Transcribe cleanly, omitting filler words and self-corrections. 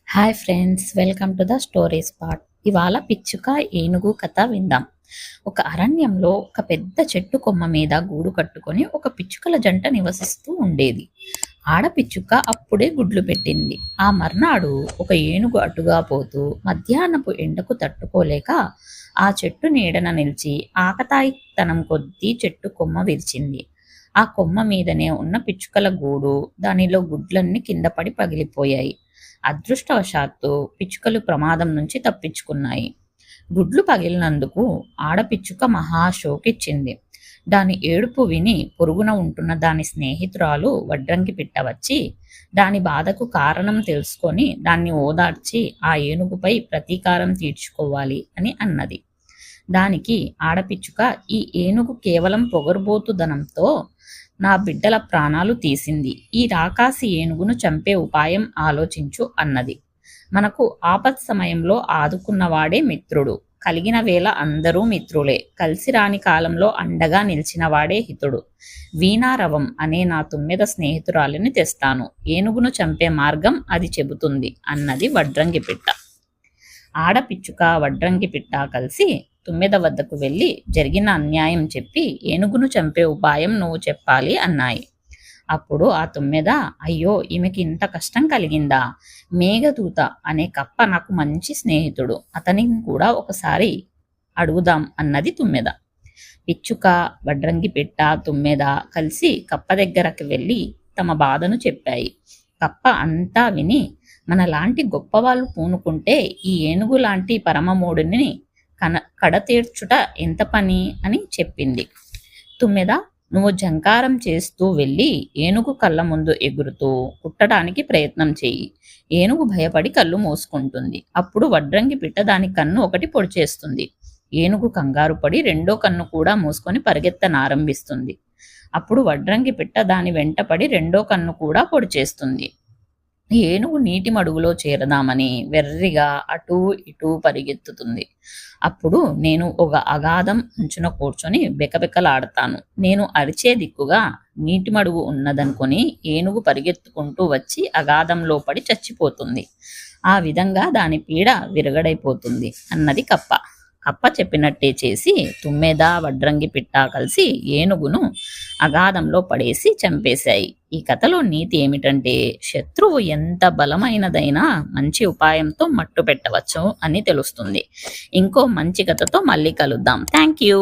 Hi friends, welcome to the story spot. ఇవాళ పిచ్చుక ఏనుగు కథ విందాం. ఒక అరణ్యంలో ఒక పెద్ద చెట్టు కొమ్మ మీద గూడు కట్టుకొని ఒక పిచ్చుకల జంట నివసిస్తూ ఉండేది. ఆడపిచ్చుక అప్పుడే గుడ్లు పెట్టింది. ఆ మర్నాడు ఒక ఏనుగు అటుగా పోతూ మధ్యాహ్నపు ఎండకు తట్టుకోలేక ఆ చెట్టు నీడన నిలిచి ఆకతాయితనం కొద్దీ చెట్టు కొమ్మ విరిచింది. ఆ కొమ్మ మీదనే ఉన్న పిచ్చుకల గూడు, దానిలో గుడ్లన్నీ కింద పడి పగిలిపోయాయి. అదృష్టవశాత్తు పిచ్చుకలు ప్రమాదం నుంచి తప్పించుకున్నాయి. గుడ్లు పగిలినందుకు ఆడపిచ్చుక మహా షోకిచ్చింది. దాని ఏడుపు విని పొరుగున ఉంటున్న దాని స్నేహితురాలు వడ్రంగి పిట్ట వచ్చి దాని బాధకు కారణం తెలుసుకొని దాన్ని ఓదార్చి ఆ ఏనుగుపై ప్రతీకారం తీర్చుకోవాలి అని అన్నది. దానికి ఆడపిచ్చుక, ఈ ఏనుగు కేవలం పొగరుబోతుదనంతో నా బిడ్డల ప్రాణాలు తీసింది. ఈ రాకాసి ఏనుగును చంపే ఉపాయం ఆలోచించు అన్నది. మనకు ఆపత్ సమయంలో ఆదుకున్నవాడే మిత్రుడు. కలిగిన వేళ అందరూ మిత్రులే. కలిసి రాని కాలంలో అండగా నిలిచిన వాడే హితుడు. వీణారవం అనే నా తుమ్మెద స్నేహితురాలిని తెస్తాను. ఏనుగును చంపే మార్గం అది చెబుతుంది అన్నది వడ్రంగి పిట్ట. ఆడపిచ్చుక వడ్రంగి పిట్ట కలిసి తుమ్మెద వద్దకు వెళ్ళి జరిగిన అన్యాయం చెప్పి ఏనుగును చంపే ఉపాయం నువ్వు చెప్పాలి అన్నాయి. అప్పుడు ఆ తుమ్మెద, అయ్యో, ఈమెకి ఇంత కష్టం కలిగిందా? మేఘదూత అనే కప్ప నాకు మంచి స్నేహితుడు, అతనిని కూడా ఒకసారి అడుగుదాం అన్నది తుమ్మెద. పిచ్చుక, వడ్రంగి పిట్ట, తుమ్మెద కలిసి కప్ప దగ్గరకు వెళ్ళి తమ బాధను చెప్పాయి. కప్ప అంతా విని, మనలాంటి గొప్పవాళ్ళు పూనుకుంటే ఈ ఏనుగు లాంటి పరమమూడిని కడతీర్చుట ఎంత పని అని చెప్పింది. తుమ్మెద, నువ్వు జంకారం చేస్తూ వెళ్ళి ఏనుగు కళ్ళ ముందు ఎగురుతూ కుట్టడానికి ప్రయత్నం చెయ్యి. ఏనుగు భయపడి కళ్ళు మూసుకుంటుంది. అప్పుడు వడ్రంగి పిట్ట దాని కన్ను ఒకటి పొడిచేస్తుంది. ఏనుగు కంగారు పడి రెండో కన్ను కూడా మూసుకొని పరిగెత్తనారంభిస్తుంది. అప్పుడు వడ్రంగి పిట్ట దాని వెంటపడి రెండో కన్ను కూడా పొడిచేస్తుంది. ఏనుగు నీటి మడుగులో చేరదామని వెర్రిగా అటూ ఇటూ పరిగెత్తుతుంది. అప్పుడు నేను ఒక అగాధం అంచున కూర్చొని బెకబెకలాడతాను. నేను అరిచే దిక్కుగా నీటి మడుగు ఉన్నదనుకొని ఏనుగు పరిగెత్తుకుంటూ వచ్చి అగాధంలో పడి చచ్చిపోతుంది. ఆ విధంగా దాని పీడ విరగడైపోతుంది అన్నది కప్ప. కప్ప చెప్పినట్టే చేసి తుమ్మెద, వడ్రంగి పిట్ట కలిసి ఏనుగును అగాధంలో పడేసి చంపేశాయి. ఈ కథలో నీతి ఏమిటంటే, శత్రువు ఎంత బలమైనదైనా మంచి ఉపాయంతో మట్టు పెట్టవచ్చు అని తెలుస్తుంది. ఇంకో మంచి కథతో మళ్ళీ కలుద్దాం. Thank you.